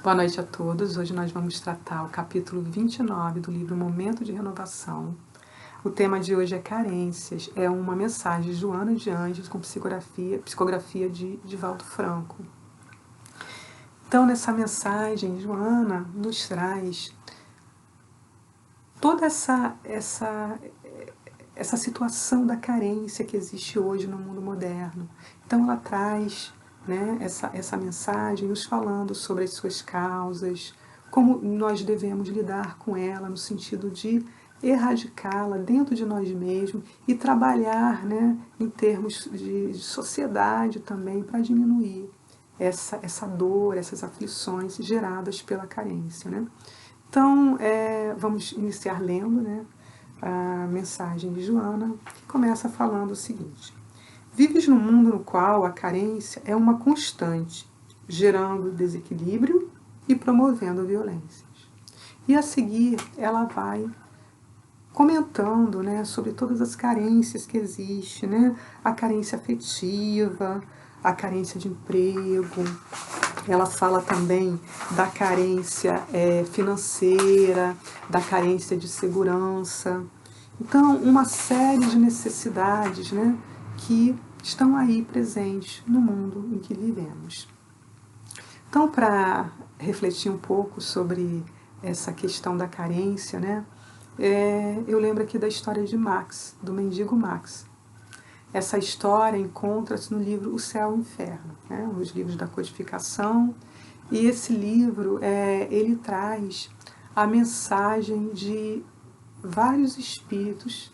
Boa noite a todos. Hoje nós vamos tratar o capítulo 29 do livro Momento de Renovação. O tema de hoje é carências. É uma mensagem de Joana de Anjos com psicografia de Divaldo Franco. Então, nessa mensagem, Joana nos traz toda essa situação da carência que existe hoje no mundo moderno. Então, ela traz essa mensagem nos falando sobre as suas causas, como nós devemos lidar com ela no sentido de erradicá-la dentro de nós mesmos e trabalhar em termos de sociedade também para diminuir essa dor, essas aflições geradas pela carência. Então, vamos iniciar lendo a mensagem de Joana, que começa falando o seguinte: vives num mundo no qual a carência é uma constante, gerando desequilíbrio e promovendo violências. E a seguir ela vai comentando sobre todas as carências que existem, a carência afetiva, a carência de emprego. Ela fala também da carência financeira, da carência de segurança. Então, uma série de necessidades que estão aí presentes no mundo em que vivemos. Então, para refletir um pouco sobre essa questão da carência, eu lembro aqui da história de Max, do mendigo Max. Essa história encontra-se no livro O Céu e o Inferno, os livros da codificação, e esse livro ele traz a mensagem de vários espíritos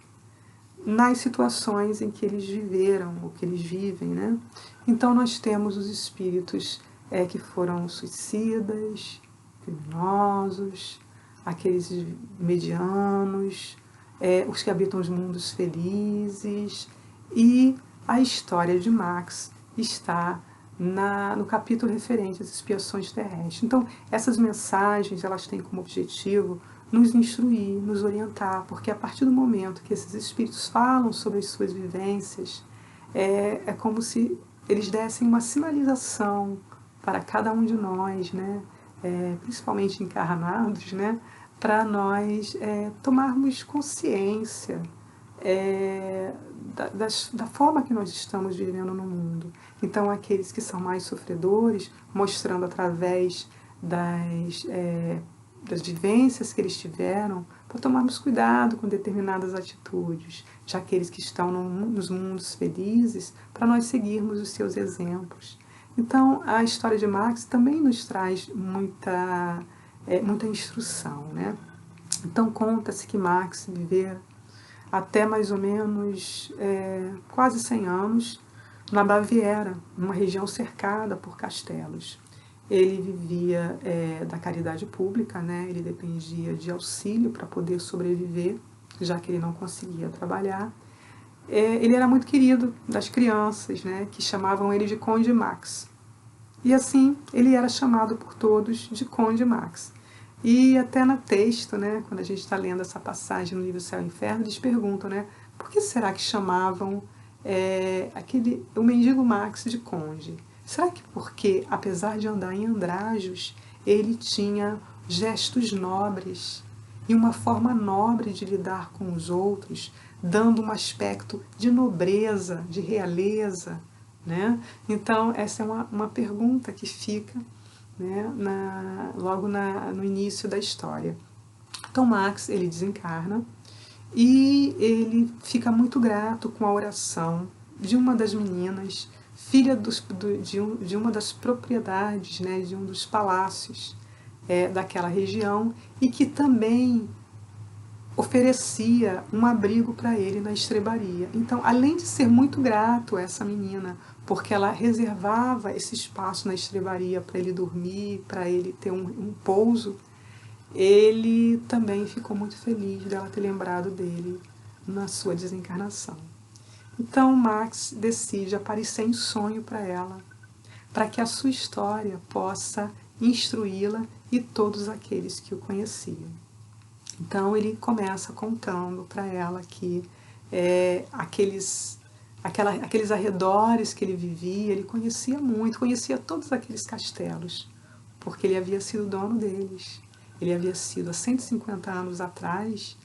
nas situações em que eles viveram, ou que eles vivem. Então nós temos os espíritos que foram suicidas, criminosos, aqueles medianos, os que habitam os mundos felizes, e a história de Max está no capítulo referente às expiações terrestres. Então, essas mensagens elas têm como objetivo nos instruir, nos orientar, porque a partir do momento que esses espíritos falam sobre as suas vivências, é como se eles dessem uma sinalização para cada um de nós, principalmente encarnados, para nós tomarmos consciência da forma que nós estamos vivendo no mundo. Então, aqueles que são mais sofredores, mostrando através das vivências que eles tiveram, para tomarmos cuidado com determinadas atitudes, já aqueles que estão nos mundos felizes, para nós seguirmos os seus exemplos. Então, a história de Max também nos traz muita instrução. Então, conta-se que Max viveu até mais ou menos quase 100 anos na Baviera, numa região cercada por castelos. Ele vivia da caridade pública, ele dependia de auxílio para poder sobreviver, já que ele não conseguia trabalhar. Ele era muito querido das crianças, que chamavam ele de Conde Max. E assim, ele era chamado por todos de Conde Max. E até no texto, quando a gente está lendo essa passagem no livro Céu e Inferno, eles perguntam, por que será que chamavam o mendigo Max de conde? Será que porque, apesar de andar em andrajos, ele tinha gestos nobres e uma forma nobre de lidar com os outros, dando um aspecto de nobreza, de realeza? Então, essa é uma pergunta que fica logo no início da história. Então Max ele desencarna e ele fica muito grato com a oração de uma das meninas, filha de uma das propriedades, de um dos palácios daquela região, e que também oferecia um abrigo para ele na estrebaria. Então, além de ser muito grato a essa menina, porque ela reservava esse espaço na estrebaria para ele dormir, para ele ter um pouso, ele também ficou muito feliz dela ter lembrado dele na sua desencarnação. Então, Max decide aparecer em sonho para ela, para que a sua história possa instruí-la e todos aqueles que o conheciam. Então, ele começa contando para ela que aqueles arredores que ele vivia, ele conhecia muito, conhecia todos aqueles castelos, porque ele havia sido dono deles. Ele havia sido, há 150 anos atrás,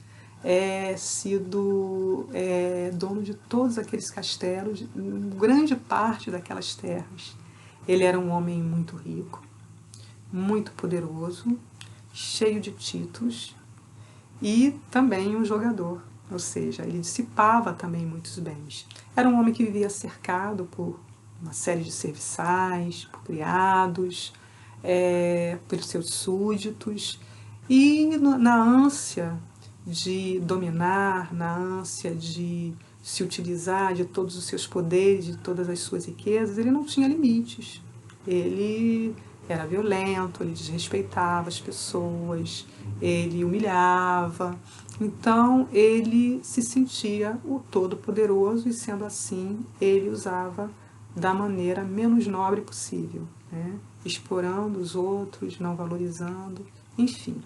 dono de todos aqueles castelos, grande parte daquelas terras. Ele era um homem muito rico, muito poderoso, cheio de títulos e também um jogador, ou seja, ele dissipava também muitos bens. Era um homem que vivia cercado por uma série de serviçais, por criados, pelos seus súditos, e na ânsia de dominar, na ânsia de se utilizar de todos os seus poderes, de todas as suas riquezas, ele não tinha limites. Ele era violento, ele desrespeitava as pessoas, ele humilhava. Então ele se sentia o todo-poderoso e, sendo assim, ele usava da maneira menos nobre possível, né? Explorando os outros, não valorizando, enfim.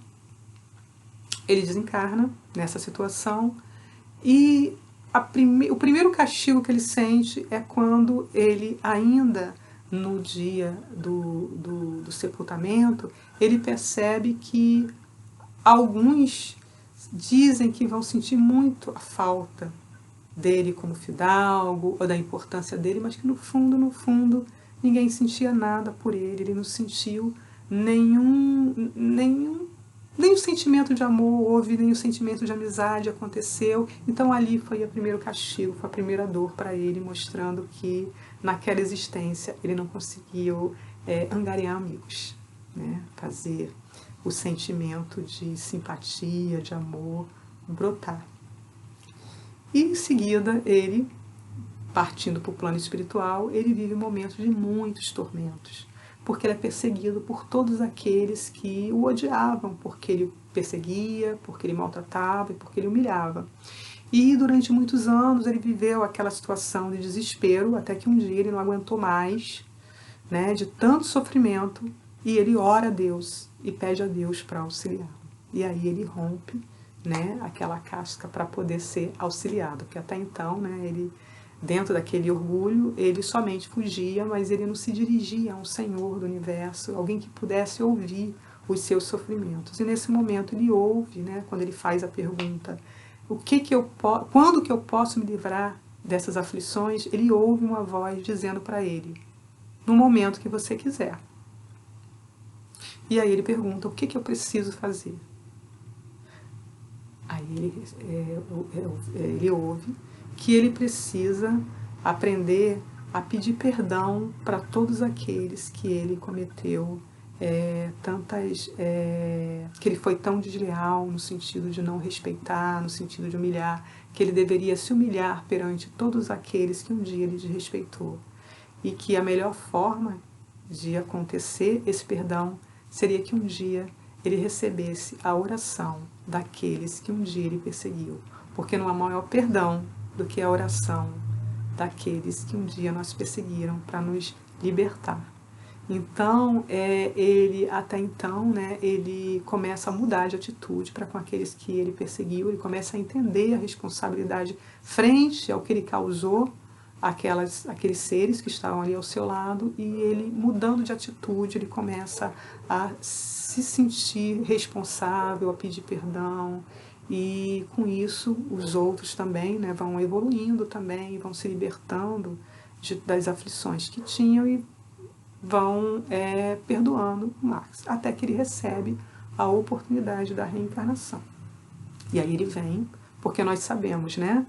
Ele desencarna nessa situação e o primeiro castigo que ele sente é quando ele, ainda no dia do sepultamento, ele percebe que alguns dizem que vão sentir muito a falta dele como fidalgo, ou da importância dele, mas que no fundo, ninguém sentia nada por ele não sentiu nenhum sentimento de amor houve, nenhum sentimento de amizade aconteceu. Então ali foi o primeiro castigo, foi a primeira dor para ele, mostrando que naquela existência ele não conseguiu angariar amigos, né? Fazer o sentimento de simpatia, de amor brotar. E em seguida ele, partindo para o plano espiritual, ele vive momentos de muitos tormentos, porque ele é perseguido por todos aqueles que o odiavam, porque ele perseguia, porque ele maltratava e porque ele humilhava. E durante muitos anos ele viveu aquela situação de desespero, até que um dia ele não aguentou mais, né, de tanto sofrimento, e ele ora a Deus e pede a Deus para auxiliá-lo. E aí ele rompe, né, aquela casca para poder ser auxiliado, porque até então, né, ele, dentro daquele orgulho, ele somente fugia, mas ele não se dirigia a um Senhor do universo, alguém que pudesse ouvir os seus sofrimentos. E nesse momento ele ouve, né, quando ele faz a pergunta, quando que eu posso me livrar dessas aflições, ele ouve uma voz dizendo para ele, no momento que você quiser. E aí ele pergunta, o que eu preciso fazer? Aí ele ouve que ele precisa aprender a pedir perdão para todos aqueles que ele cometeu que ele foi tão desleal no sentido de não respeitar, no sentido de humilhar, que ele deveria se humilhar perante todos aqueles que um dia ele desrespeitou. E que a melhor forma de acontecer esse perdão seria que um dia ele recebesse a oração daqueles que um dia ele perseguiu. Porque não há maior perdão do que a oração daqueles que um dia nos perseguiram para nos libertar. Então, ele até então, né, ele começa a mudar de atitude para com aqueles que ele perseguiu, ele começa a entender a responsabilidade frente ao que ele causou, aqueles seres que estavam ali ao seu lado, e ele, mudando de atitude, ele começa a se sentir responsável, a pedir perdão, e com isso os outros também, né, vão evoluindo também, vão se libertando das aflições que tinham e vão perdoando Max, até que ele recebe a oportunidade da reencarnação. E aí ele vem, porque nós sabemos, né,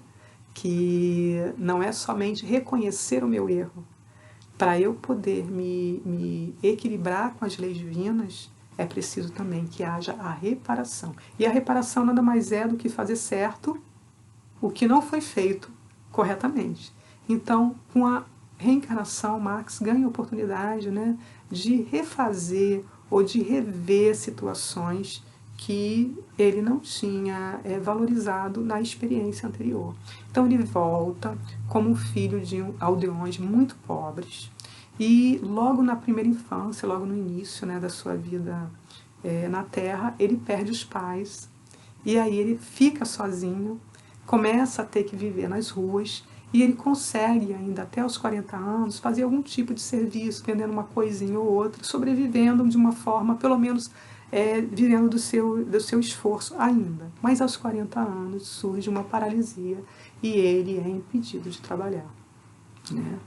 que não é somente reconhecer o meu erro. Para eu poder me equilibrar com as leis divinas, é preciso também que haja a reparação. E a reparação nada mais é do que fazer certo o que não foi feito corretamente. Então, com a reencarnação, Max ganha a oportunidade, né, de refazer ou de rever situações que ele não tinha valorizado na experiência anterior. Então ele volta como filho de aldeões muito pobres e logo na primeira infância, logo no início, né, da sua vida na Terra, ele perde os pais e aí ele fica sozinho, começa a ter que viver nas ruas e ele consegue ainda até os 40 anos fazer algum tipo de serviço, vendendo uma coisinha ou outra, sobrevivendo de uma forma, pelo menos vivendo do seu esforço ainda. Mas aos 40 anos surge uma paralisia e ele é impedido de trabalhar, né?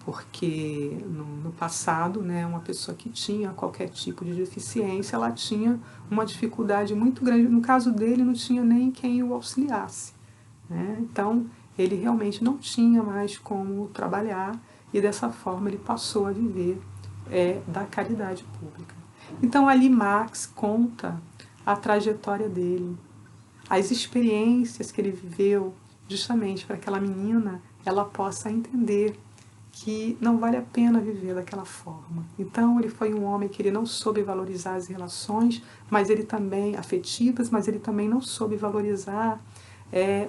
Porque no passado, né, uma pessoa que tinha qualquer tipo de deficiência, ela tinha uma dificuldade muito grande. No caso dele, não tinha nem quem o auxiliasse, né? Então, ele realmente não tinha mais como trabalhar e dessa forma ele passou a viver da caridade pública. Então, ali Marx conta a trajetória dele, as experiências que ele viveu, justamente para que aquela menina ela possa entender que não vale a pena viver daquela forma. Então ele foi um homem que ele não soube valorizar as relações, mas ele também afetivas, mas ele também não soube valorizar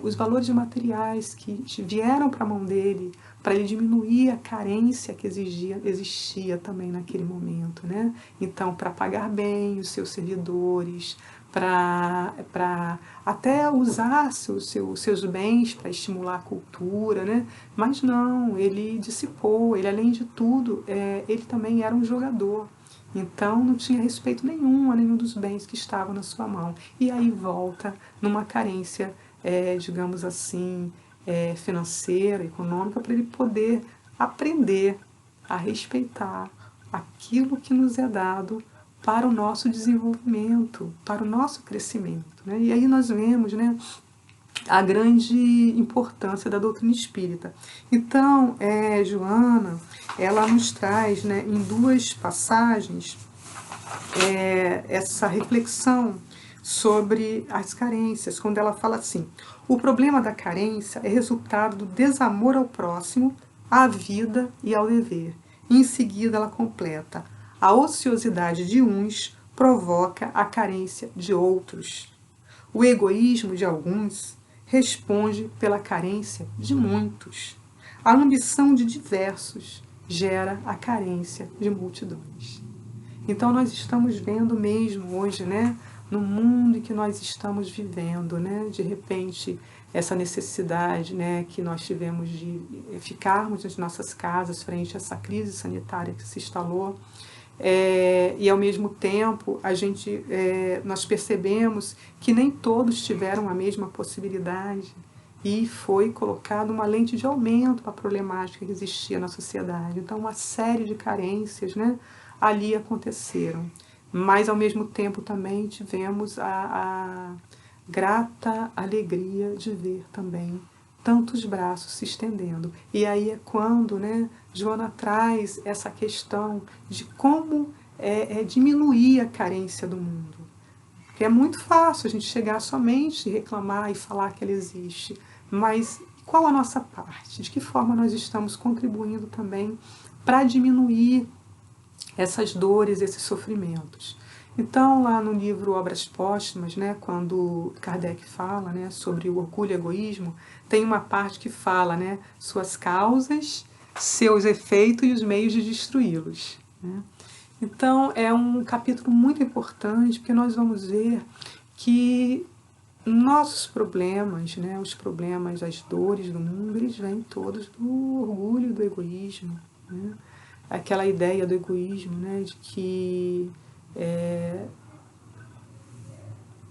os valores materiais que vieram para a mão dele, para ele diminuir a carência que existia também naquele momento, né? Então, para pagar bem os seus servidores, para até usar seus bens para estimular a cultura, né? Mas não, ele dissipou, ele além de tudo, ele também era um jogador. Então não tinha respeito nenhum a nenhum dos bens que estavam na sua mão. E aí volta numa carência, digamos assim, financeira, econômica, para ele poder aprender a respeitar aquilo que nos é dado para o nosso desenvolvimento, para o nosso crescimento, né? E aí nós vemos, né, a grande importância da doutrina espírita. Então, Joana, ela nos traz, né, em duas passagens essa reflexão sobre as carências, quando ela fala assim: o problema da carência é resultado do desamor ao próximo, à vida e ao dever. E em seguida ela completa: a ociosidade de uns provoca a carência de outros. O egoísmo de alguns responde pela carência de muitos. A ambição de diversos gera a carência de multidões. Então nós estamos vendo mesmo hoje, né, no mundo em que nós estamos vivendo, né, de repente essa necessidade, né, que nós tivemos de ficarmos nas nossas casas frente a essa crise sanitária que se instalou, e ao mesmo tempo nós percebemos que nem todos tiveram a mesma possibilidade e foi colocada uma lente de aumento para a problemática que existia na sociedade. Então uma série de carências, né, ali aconteceram. Mas ao mesmo tempo também tivemos a grata alegria de ver também tantos braços se estendendo. E aí é quando, né, Joana traz essa questão de como diminuir a carência do mundo. Porque é muito fácil a gente chegar somente, reclamar e falar que ela existe. Mas qual a nossa parte? De que forma nós estamos contribuindo também para diminuir essas dores, esses sofrimentos? Então, lá no livro Obras Póstumas, né, quando Kardec fala, né, sobre o orgulho e o egoísmo, tem uma parte que fala, né, suas causas, seus efeitos e os meios de destruí-los, né? Então, é um capítulo muito importante, porque nós vamos ver que nossos problemas, né, os problemas, as dores do mundo, eles vêm todos do orgulho e do egoísmo, né? Aquela ideia do egoísmo, né, de que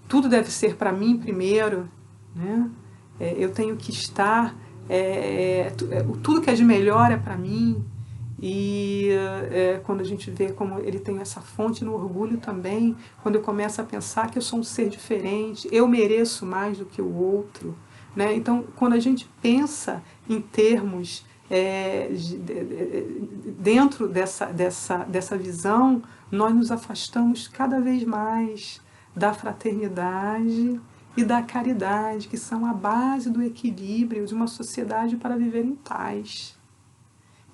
tudo deve ser para mim primeiro, né? Eu tenho que estar, tudo que é de melhor é para mim. E quando a gente vê como ele tem essa fonte no orgulho também, quando eu começo a pensar que eu sou um ser diferente, eu mereço mais do que o outro, né? Então, quando a gente pensa em termos dentro dessa visão, nós nos afastamos cada vez mais da fraternidade e da caridade, que são a base do equilíbrio de uma sociedade para viver em paz.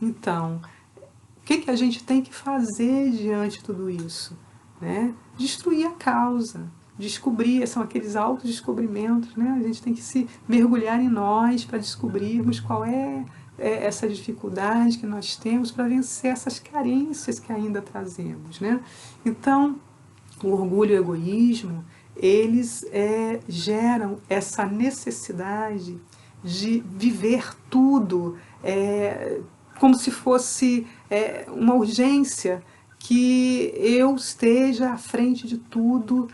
Então, o que a gente tem que fazer diante de tudo isso? Né? Destruir a causa, descobrir, são aqueles autodescobrimentos, né? A gente tem que se mergulhar em nós para descobrirmos qual essa dificuldade que nós temos para vencer essas carências que ainda trazemos, né? Então, o orgulho e o egoísmo, eles geram essa necessidade de viver tudo como se fosse uma urgência, que eu esteja à frente de tudo,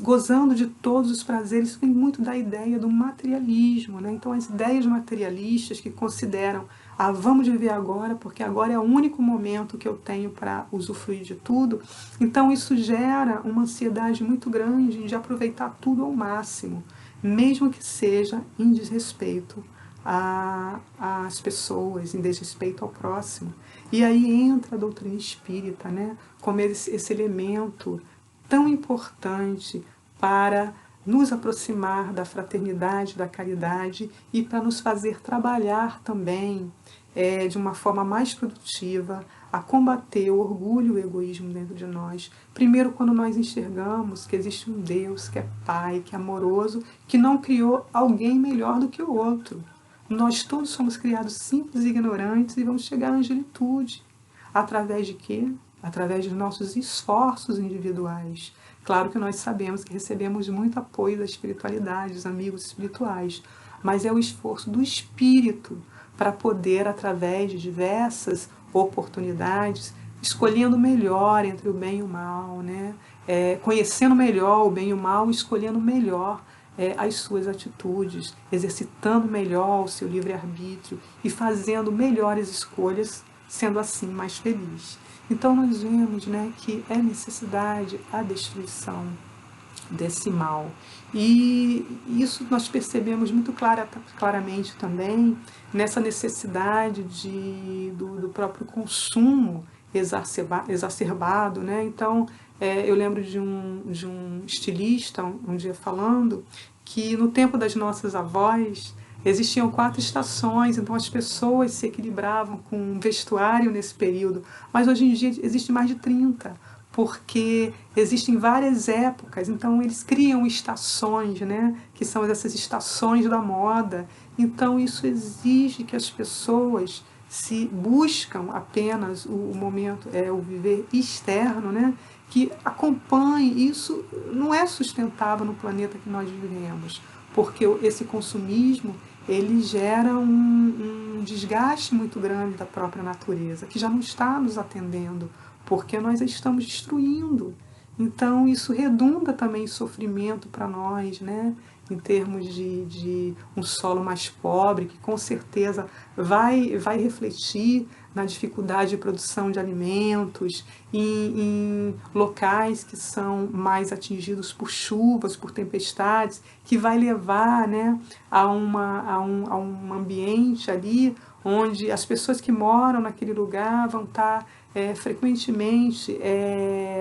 gozando de todos os prazeres. Isso vem muito da ideia do materialismo, né? Então as ideias materialistas que consideram, vamos viver agora, porque agora é o único momento que eu tenho para usufruir de tudo. Então isso gera uma ansiedade muito grande de aproveitar tudo ao máximo, mesmo que seja em desrespeito às pessoas, em desrespeito ao próximo. E aí entra a doutrina espírita, né, como esse elemento tão importante para nos aproximar da fraternidade, da caridade e para nos fazer trabalhar também de uma forma mais produtiva a combater o orgulho e o egoísmo dentro de nós. Primeiro, quando nós enxergamos que existe um Deus que é Pai, que é amoroso, que não criou alguém melhor do que o outro. Nós todos somos criados simples e ignorantes e vamos chegar à angelitude. Através de quê? Através dos nossos esforços individuais. Claro que nós sabemos que recebemos muito apoio da espiritualidade, dos amigos espirituais, mas é o esforço do espírito para poder, através de diversas oportunidades, escolhendo melhor entre o bem e o mal, né? Conhecendo melhor o bem e o mal, escolhendo melhor as suas atitudes, exercitando melhor o seu livre-arbítrio e fazendo melhores escolhas, sendo assim mais feliz. Então nós vemos, né, que é necessidade a destruição desse mal. E isso nós percebemos muito claramente também nessa necessidade do próprio consumo exacerbado, né? Então, eu lembro de um estilista um dia falando que no tempo das nossas avós existiam 4 estações, então as pessoas se equilibravam com um vestuário nesse período, mas hoje em dia existe mais de 30, porque existem várias épocas, então eles criam estações, né, que são essas estações da moda. Então isso exige que as pessoas se buscam apenas o momento, o viver externo, né, que acompanhe. Isso não é sustentável no planeta que nós vivemos, porque esse consumismo ele gera um desgaste muito grande da própria natureza, que já não está nos atendendo, porque nós a estamos destruindo. Então isso redunda também em sofrimento para nós, né? Em termos de um solo mais pobre, que com certeza vai refletir na dificuldade de produção de alimentos, em locais que são mais atingidos por chuvas, por tempestades, que vai levar, né, a um ambiente ali onde as pessoas que moram naquele lugar vão estar frequentemente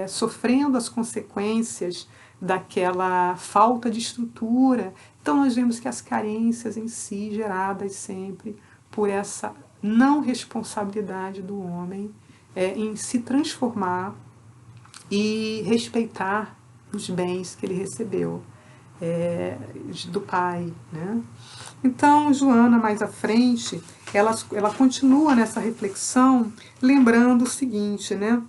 sofrendo as consequências daquela falta de estrutura. Então nós vemos que as carências em si, geradas sempre por essa não responsabilidade do homem em se transformar e respeitar os bens que ele recebeu do pai, né? Então, Joana, mais à frente, ela continua nessa reflexão, lembrando o seguinte, né?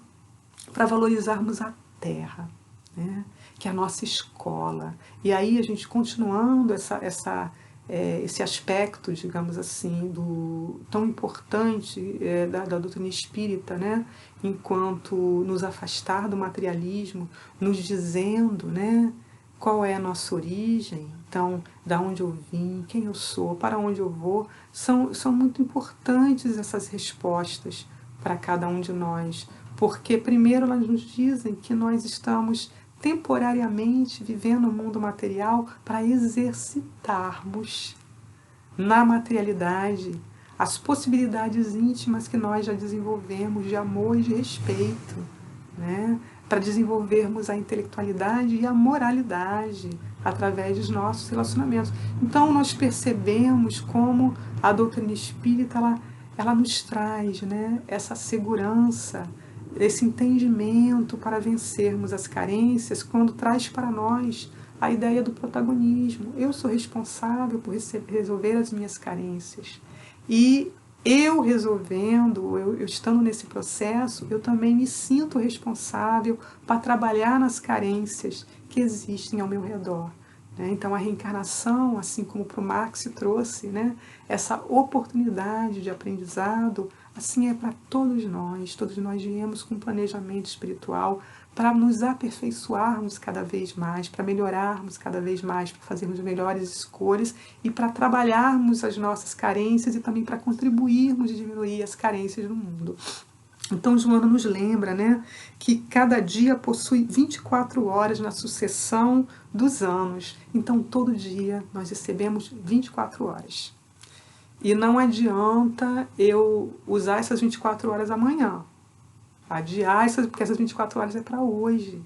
Para valorizarmos a terra, né? Que é a nossa escola. E aí a gente continuando esse aspecto, digamos assim, tão importante da doutrina espírita, né? Enquanto nos afastar do materialismo, nos dizendo, né, qual é a nossa origem, então, da onde eu vim, quem eu sou, para onde eu vou, são muito importantes essas respostas para cada um de nós, porque primeiro elas nos dizem que nós estamos temporariamente vivendo o mundo material para exercitarmos na materialidade as possibilidades íntimas que nós já desenvolvemos de amor e de respeito, né? Para desenvolvermos a intelectualidade e a moralidade através dos nossos relacionamentos. Então nós percebemos como a doutrina espírita ela nos traz, né, essa segurança, esse entendimento para vencermos as carências, quando traz para nós a ideia do protagonismo. Eu sou responsável por resolver as minhas carências. E eu resolvendo, eu estando nesse processo, eu também me sinto responsável para trabalhar nas carências que existem ao meu redor. né? Então a reencarnação, assim como para o Marx trouxe, né, essa oportunidade de aprendizado, assim é para todos nós viemos com um planejamento espiritual para nos aperfeiçoarmos cada vez mais, para melhorarmos cada vez mais, para fazermos melhores escolhas e para trabalharmos as nossas carências e também para contribuirmos e diminuir as carências do mundo. Então, Joana nos lembra, né, que cada dia possui 24 horas na sucessão dos anos. Então, todo dia nós recebemos 24 horas. E não adianta eu usar essas 24 horas amanhã. Adiar, porque essas 24 horas é para hoje.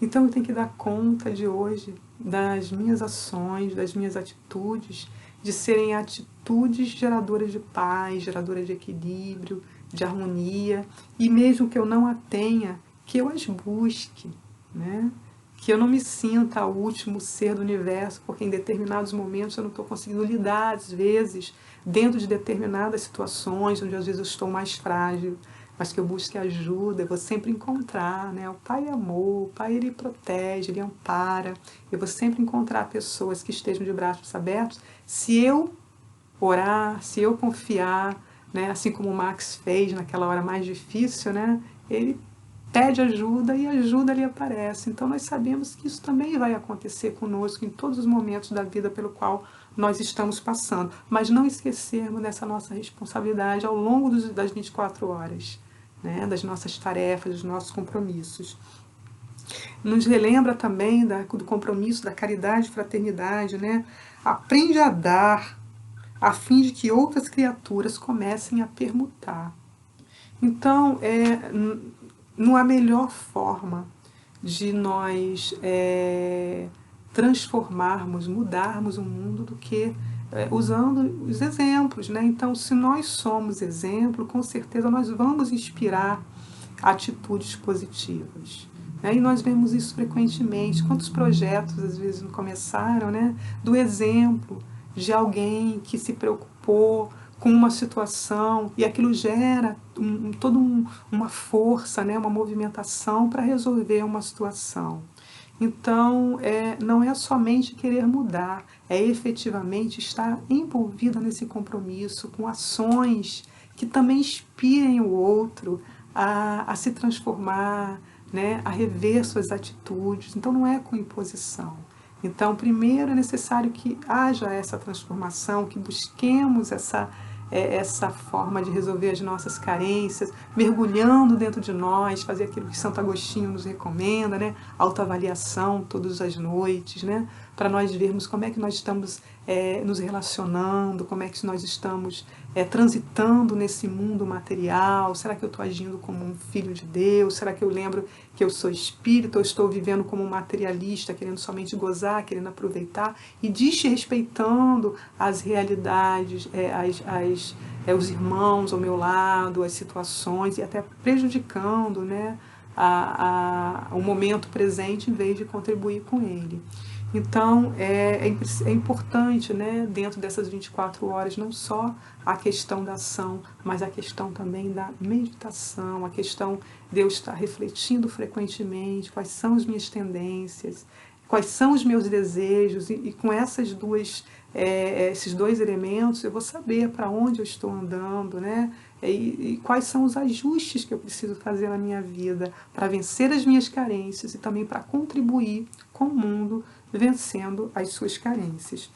Então, eu tenho que dar conta de hoje, das minhas ações, das minhas atitudes, de serem atitudes geradoras de paz, geradoras de equilíbrio, de harmonia, e mesmo que eu não a tenha, que eu as busque, né? Que eu não me sinta o último ser do universo, porque em determinados momentos eu não estou conseguindo lidar, às vezes, dentro de determinadas situações, onde às vezes eu estou mais frágil, mas que eu busque ajuda, eu vou sempre encontrar, né? O Pai é amor, o Pai ele protege, ele ampara, eu vou sempre encontrar pessoas que estejam de braços abertos, se eu orar, se eu confiar, né? Assim como o Max fez naquela hora mais difícil, né? Ele pede ajuda e a ajuda lhe aparece. Então nós sabemos que isso também vai acontecer conosco em todos os momentos da vida pelo qual nós estamos passando. Mas não esquecermos dessa nossa responsabilidade ao longo das 24 horas, né? Das nossas tarefas, dos nossos compromissos. Nos relembra também do compromisso da caridade e fraternidade, né? Aprende a dar, a fim de que outras criaturas comecem a permutar. Então, não há melhor forma de nós transformarmos, mudarmos o mundo do que usando os exemplos, né? Então, se nós somos exemplo, com certeza nós vamos inspirar atitudes positivas. Né? E nós vemos isso frequentemente. Quantos projetos, às vezes, não começaram, né? Do exemplo de alguém que se preocupou com uma situação e aquilo gera toda uma força, né? Uma movimentação para resolver uma situação. Então, não é somente querer mudar, é efetivamente estar envolvida nesse compromisso com ações que também inspirem o outro a se transformar, né, a rever suas atitudes. Então, não é com imposição. Então, primeiro é necessário que haja essa transformação, que busquemos essa forma de resolver as nossas carências, mergulhando dentro de nós, fazer aquilo que Santo Agostinho nos recomenda, né? Autoavaliação todas as noites, né? Para nós vermos como é que nós estamos nos relacionando, como é que nós estamos transitando nesse mundo material. Será que eu estou agindo como um filho de Deus? Será que eu lembro que eu sou espírito ou estou vivendo como um materialista, querendo somente gozar, querendo aproveitar e desrespeitando as realidades, os irmãos ao meu lado, as situações e até prejudicando, né, o momento presente em vez de contribuir com ele. Então, é importante, né, dentro dessas 24 horas, não só a questão da ação, mas a questão também da meditação, a questão de eu estar refletindo frequentemente quais são as minhas tendências, quais são os meus desejos, e com esses dois elementos eu vou saber para onde eu estou andando, né? E quais são os ajustes que eu preciso fazer na minha vida para vencer as minhas carências e também para contribuir com o mundo vencendo as suas carências.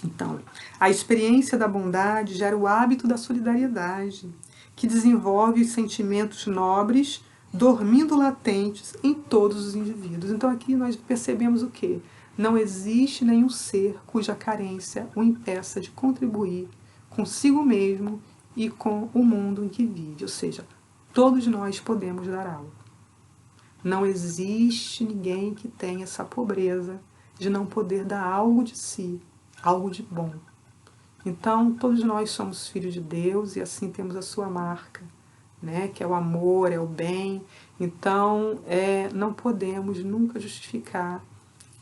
Então, a experiência da bondade gera o hábito da solidariedade, que desenvolve os sentimentos nobres, dormindo latentes em todos os indivíduos. Então aqui nós percebemos o quê? Não existe nenhum ser cuja carência o impeça de contribuir consigo mesmo e com o mundo em que vive. Ou seja, todos nós podemos dar algo. Não existe ninguém que tenha essa pobreza de não poder dar algo de si, algo de bom. Então, todos nós somos filhos de Deus e assim temos a sua marca, né? Que é o amor, é o bem. Então, não podemos nunca justificar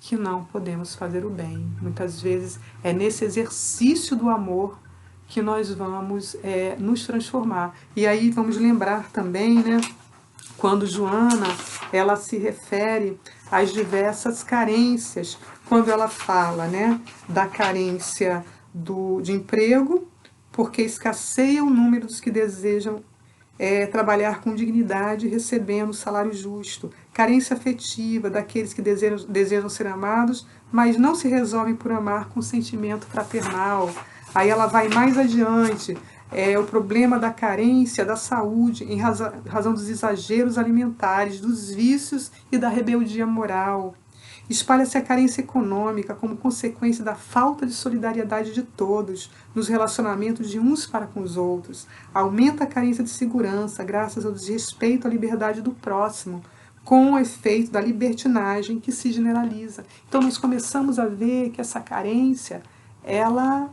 que não podemos fazer o bem. Muitas vezes é nesse exercício do amor que nós vamos nos transformar. E aí vamos lembrar também, né, quando Joana ela se refere às diversas carências, quando ela fala, né, da carência de emprego, porque escasseia o número dos que desejam trabalhar com dignidade recebendo salário justo, carência afetiva daqueles que desejam ser amados, mas não se resolvem por amar com sentimento fraternal. Aí ela vai mais adiante, o problema da carência da saúde em razão dos exageros alimentares, dos vícios e da rebeldia moral. Espalha-se a carência econômica como consequência da falta de solidariedade de todos nos relacionamentos de uns para com os outros. Aumenta a carência de segurança graças ao desrespeito à liberdade do próximo, com o efeito da libertinagem que se generaliza. Então nós começamos a ver que essa carência, ela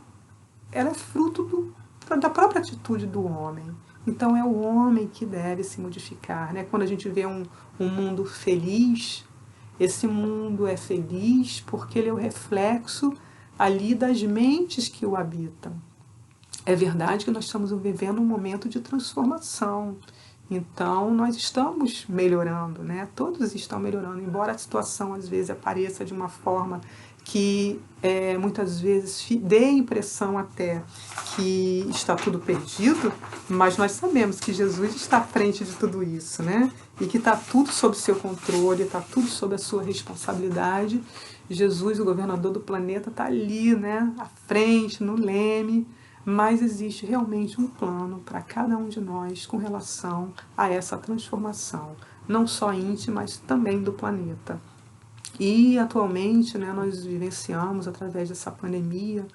é fruto da própria atitude do homem. Então é o homem que deve se modificar, né? Quando a gente vê um mundo feliz, esse mundo é feliz porque ele é o reflexo ali das mentes que o habitam. É verdade que nós estamos vivendo um momento de transformação. Então, nós estamos melhorando, né? Todos estão melhorando, embora a situação às vezes apareça de uma forma que muitas vezes dê a impressão até que está tudo perdido, mas nós sabemos que Jesus está à frente de tudo isso, né? E que está tudo sob seu controle, está tudo sob a sua responsabilidade. Jesus, o governador do planeta, está ali, né? À frente, no leme, mas existe realmente um plano para cada um de nós com relação a essa transformação, não só íntima, mas também do planeta. E atualmente, né, nós vivenciamos através dessa pandemia,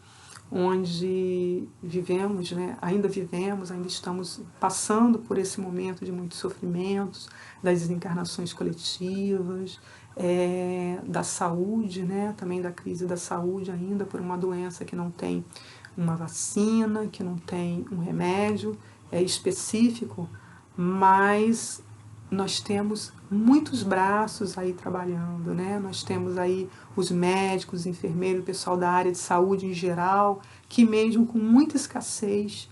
onde vivemos, né, ainda estamos passando por esse momento de muitos sofrimentos, das desencarnações coletivas, da saúde, né, também da crise da saúde ainda por uma doença que não tem uma vacina, que não tem um remédio específico, mas nós temos muitos braços aí trabalhando, né? Nós temos aí os médicos, os enfermeiros, o pessoal da área de saúde em geral, que mesmo com muita escassez,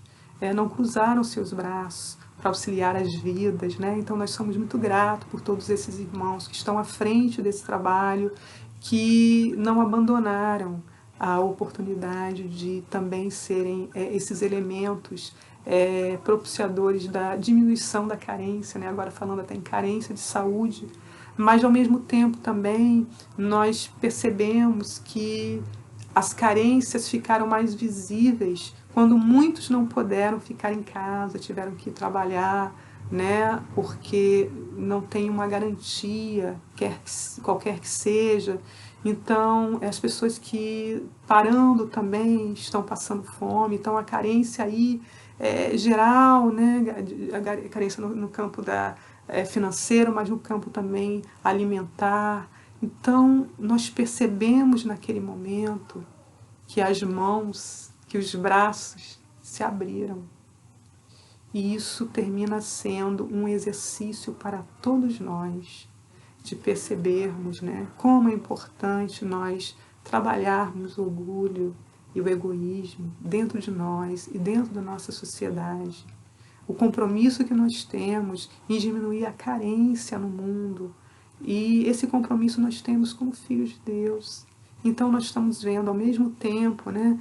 não cruzaram seus braços para auxiliar as vidas, né? Então nós somos muito gratos por todos esses irmãos que estão à frente desse trabalho, que não abandonaram a oportunidade de também serem esses elementos propiciadores da diminuição da carência, né? Agora falando até em carência de saúde, mas ao mesmo tempo também nós percebemos que as carências ficaram mais visíveis quando muitos não puderam ficar em casa, tiveram que trabalhar, né? Porque não tem uma garantia, qualquer que seja. Então, as pessoas que parando também estão passando fome, então a carência aí geral, né? A carência no campo financeiro, mas no campo também alimentar. Então, nós percebemos naquele momento que as mãos, que os braços se abriram. E isso termina sendo um exercício para todos nós, de percebermos, né, como é importante nós trabalharmos o orgulho e o egoísmo dentro de nós e dentro da nossa sociedade. O compromisso que nós temos em diminuir a carência no mundo. E esse compromisso nós temos como filhos de Deus. Então nós estamos vendo ao mesmo tempo, né,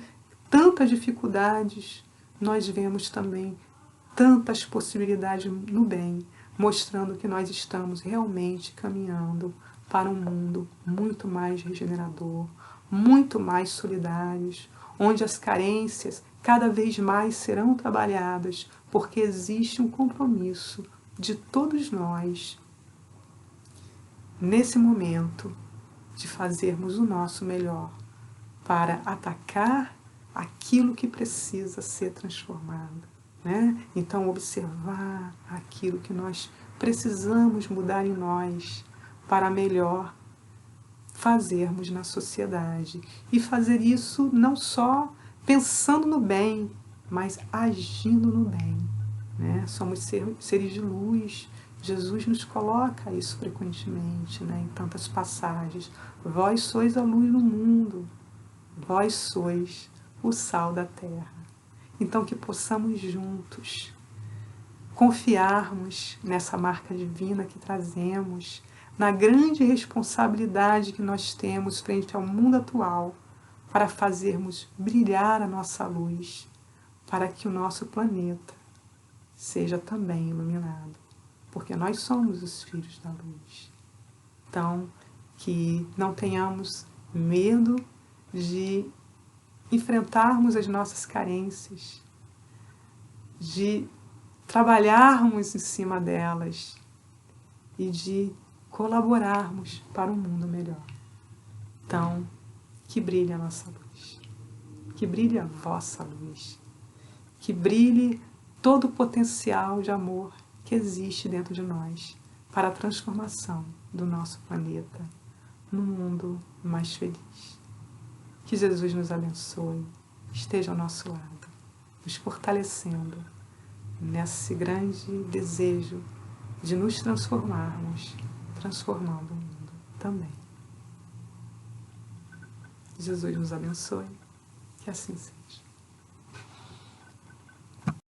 tantas dificuldades, nós vemos também tantas possibilidades no bem, mostrando que nós estamos realmente caminhando para um mundo muito mais regenerador, muito mais solidários, onde as carências cada vez mais serão trabalhadas, porque existe um compromisso de todos nós, nesse momento, de fazermos o nosso melhor para atacar aquilo que precisa ser transformado, né? Então, observar aquilo que nós precisamos mudar em nós para melhor fazermos na sociedade. E fazer isso não só pensando no bem, mas agindo no bem, né? Somos seres de luz. Jesus nos coloca isso frequentemente, né? Em tantas passagens. Vós sois a luz do mundo. Vós sois o sal da terra. Então, que possamos juntos confiarmos nessa marca divina que trazemos, na grande responsabilidade que nós temos frente ao mundo atual, para fazermos brilhar a nossa luz, para que o nosso planeta seja também iluminado, porque nós somos os filhos da luz. Então, que não tenhamos medo de enfrentarmos as nossas carências, de trabalharmos em cima delas e de colaborarmos para um mundo melhor. Então, que brilhe a nossa luz, que brilhe a vossa luz, que brilhe todo o potencial de amor que existe dentro de nós para a transformação do nosso planeta num mundo mais feliz. Que Jesus nos abençoe, esteja ao nosso lado, nos fortalecendo nesse grande desejo de nos transformarmos, transformando o mundo também. Jesus nos abençoe, que assim seja.